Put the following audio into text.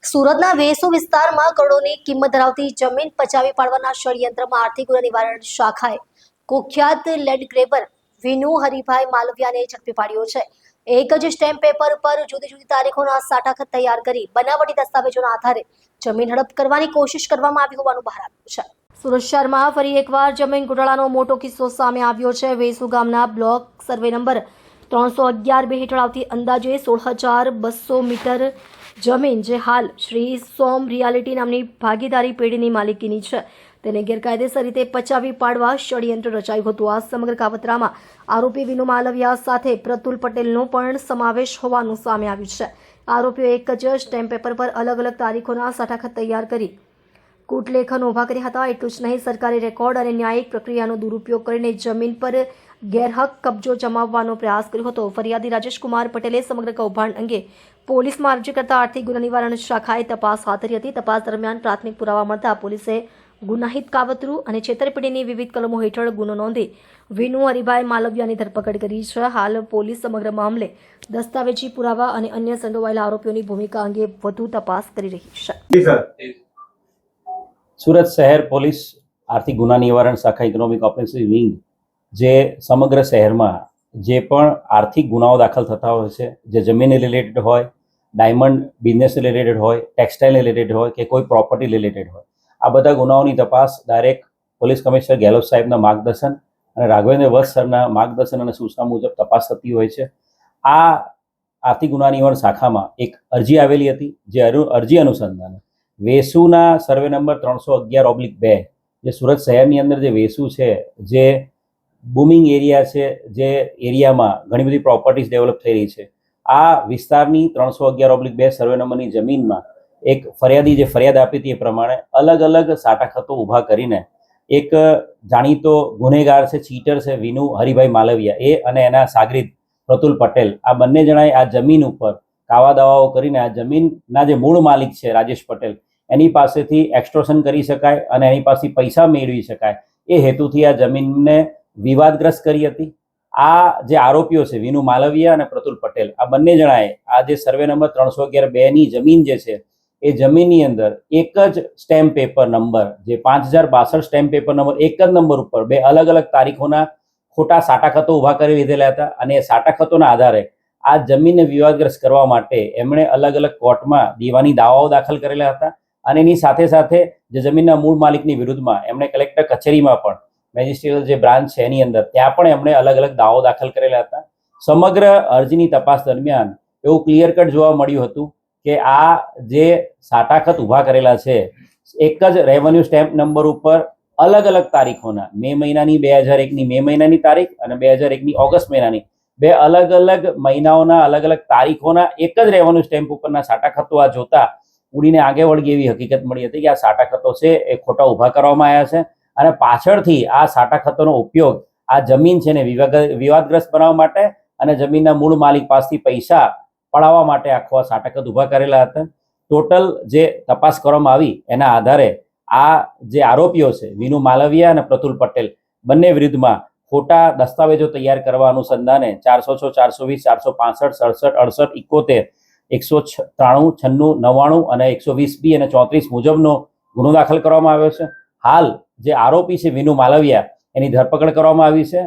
સુરતના વેસુ વિસ્તારમાં કરોડોની કિંમત ધરાવતી જમીન પચાવી પાડવાના ષડયંત્રમાં આર્થિક ગુના નિવારણ શાખાએ કુખ્યાત લેન્ડ ગ્રેબર વિનુ હરિભાઈ માલવિયાને ઝડપી પાડ્યો છે। એક જ સ્ટેમ્પ પેપર પર જુદી જુદી તારીખોના સાટાખત તૈયાર કરી બનાવટી દસ્તાવેજોના આધારે જમીન હડપ કરવાની કોશિશ કરવામાં આવી હોવાનું બહાર આવ્યું છે। સુરત શહેરમાં ફરી એકવાર જમીન ઘોટાળાનો મોટો કિસ્સો સામે આવ્યો છે। વેસુ ગામના બ્લોક સર્વે નંબર 311 હેઠળ આવતી અંદાજે 16,200 મીટર જમીન જે હાલ શ્રી સોમ રિયાલિટી નામની ભાગીદારી પેઢીની માલિકીની છે, તેને ગેરકાયદેસર રીતે પચાવી પાડવા ષડયંત્ર રચાયું હતું। આ સમગ્ર કાવતરામાં આરોપી વિનુ માલવિયા સાથે પ્રતુલ પટેલનો પણ સમાવેશ હોવાનું સામે આવ્યું છે। આરોપીઓ એક જ સ્ટેમ્પ પેપર પર અલગ અલગ તારીખોના સાટાખત તૈયાર કરી કૂટલેખન ઉભા કર્યા હતા। એટલું જ નહીં, સરકારી રેકોર્ડ અને ન્યાયિક પ્રક્રિયાનો દુરુપયોગ કરીને જમીન પર ગેરહક કબજો જમાવવાનો પ્રયાસ કર્યો હતો। ફરિયાદી રાજેશકુમાર પટેલે સમગ્ર કૌભાંડ અંગે પોલીસમાં અરજી કરતા આર્થિક ગુના નિવારણ શાખાએ તપાસ હાથ ધરી હતી। તપાસ દરમિયાન પ્રાથમિક પુરાવા મળતા પોલીસે ગુનાહિત કાવતરું અને છેતરપિંડીની વિવિધ કલમો હેઠળ ગુનો નોંધી વિનુ હરિભાઈ માલવિયાની ધરપકડ કરી છે। હાલ પોલીસ સમગ્ર મામલે દસ્તાવેજી પુરાવા અને અન્ય સંડોવાયેલા આરોપીઓની ભૂમિકા અંગે વધુ તપાસ કરી રહી છે। સુરત શહેર પોલીસ આર્થિક ગુના નિવારણ શાખા ઇકોનોમિક ઓફેન્સિવ વિંગ જે સમગ્ર શહેરમાં જે પણ આર્થિક ગુનાઓ દાખલ થતા હોય છે, જે જમીન રિલેટેડ હોય, ડાયમંડ બિઝનેસ રિલેટેડ હોય, ટેક્સટાઇલ રિલેટેડ હોય કે કોઈ પ્રોપર્ટી રિલેટેડ હોય, આ બધા ગુનાઓની તપાસ ડાયરેક્ટ પોલીસ કમિશનર ગેહલોત સાહેબના માર્ગદર્શન અને રાઘવેન્દ્ર વત્સ સરના માર્ગદર્શન અને સૂચના મુજબ તપાસ થતી હોય છે। આ આર્થિક ગુના નિવારણ શાખામાં એક અરજી આવેલી હતી, જે અરજી અનુસંધાને વેસુના સર્વે નંબર 311/2 જે સુરત શહેરની અંદર જે વેસુ છે, જે બૂમિંગ એરિયા છે, જે એરિયામાં ઘણી બધી પ્રોપર્ટીઝ ડેવલપ થઈ રહી છે, આ વિસ્તારની 311/2 સર્વે નંબરની જમીનમાં એક ફરિયાદી જે ફરિયાદ આપી હતી એ પ્રમાણે અલગ અલગ સાટાખતો ઊભા કરીને એક જાણીતો ગુનેગાર છે, ચીટર છે વિનુ હરિભાઈ માલવિયા, એ અને એના સાગરીત પ્રતુલ પટેલ, આ બંને જણાએ આ જમીન ઉપર કાવા દાવાઓ કરીને આ જમીનના જે મૂળ માલિક છે રાજેશ પટેલ, એની પાસેથી એક્સટોર્શન કરી શકાય અને એની પાસેથી પૈસા મેળવી શકાય એ હેતુથી આ જમીનને વિવાદગ્રસ્ત કરી હતી। આ જે આરોપીઓ છે વિનુ માલવિયા અને પ્રતુલ પટેલ, આ બંને જણાએ આ જે સર્વે નંબર 311/2ની જમીન જે છે એ જમીનની અંદર એક જ સ્ટેમ્પ પેપર નંબર જે 5062 સ્ટેમ્પ પેપર નંબર એક જ નંબર ઉપર બે અલગ અલગ તારીખોના ખોટા સાટાખતો ઊભા કરી લીધેલા હતા અને એ સાટાખતોના આધારે આ જમીનને વિવાદગ્રસ્ત કરવા માટે એમણે અલગ અલગ કોર્ટમાં દીવાની દાવાઓ દાખલ કરેલા હતા અને એની સાથે સાથે જે જમીનના મૂળ માલિકની વિરુદ્ધમાં એમણે કલેક્ટર કચેરીમાં પણ મેજિસ્ટ્રેટ જે બ્રાન્ચ છે એની અંદર ત્યાં પણ એમણે અલગ અલગ દાવો દાખલ કરેલા હતા। સમગ્ર અરજીની તપાસ દરમિયાન એવું ક્લિયર કટ જોવા મળ્યું હતું કે આ જે સાટાખત ઊભા કરેલા છે એક જ રેવન્યુ સ્ટેમ્પ નંબર ઉપર અલગ અલગ તારીખોના મે મહિનાની 2001ની મે મહિનાની તારીખ અને 2001ની ઓગસ્ટ મહિનાની બે અલગ અલગ મહિનાઓના અલગ અલગ તારીખોના એક જ રેવન્યુ સ્ટેમ્પ ઉપરના સાટાખતો આ જોતા ઉડીને આગે વળગી એવી હકીકત મળી હતી કે આ સાટાખતો છે એ ખોટા ઊભા કરવામાં આવ્યા છે અને પાછળથી આ સાટાખતોનો ઉપયોગ આ જમીન છે ને વિવાદગ્રસ્ત બનાવવા માટે અને જમીનના મૂળ માલિક પાસેથી પૈસા પડાવવા માટે આખો આ સાટાખત ઊભા કરેલા હતા। ટોટલ જે તપાસ કરવામાં આવી એના આધારે આ જે આરોપીઓ છે વિનુ માલવિયા અને પ્રતુલ પટેલ બંને વિરુદ્ધમાં ખોટા દસ્તાવેજો તૈયાર કરવા અનુસંધાને 406, 420, 465, 67, 68, 71, 193, 96, 99 અને 120B અને 34 મુજબનો ગુનો દાખલ કરવામાં આવ્યો છે। હાલ જે આરોપી છે વિનુ માલવિયા એની ધરપકડ કરવામાં આવી છે।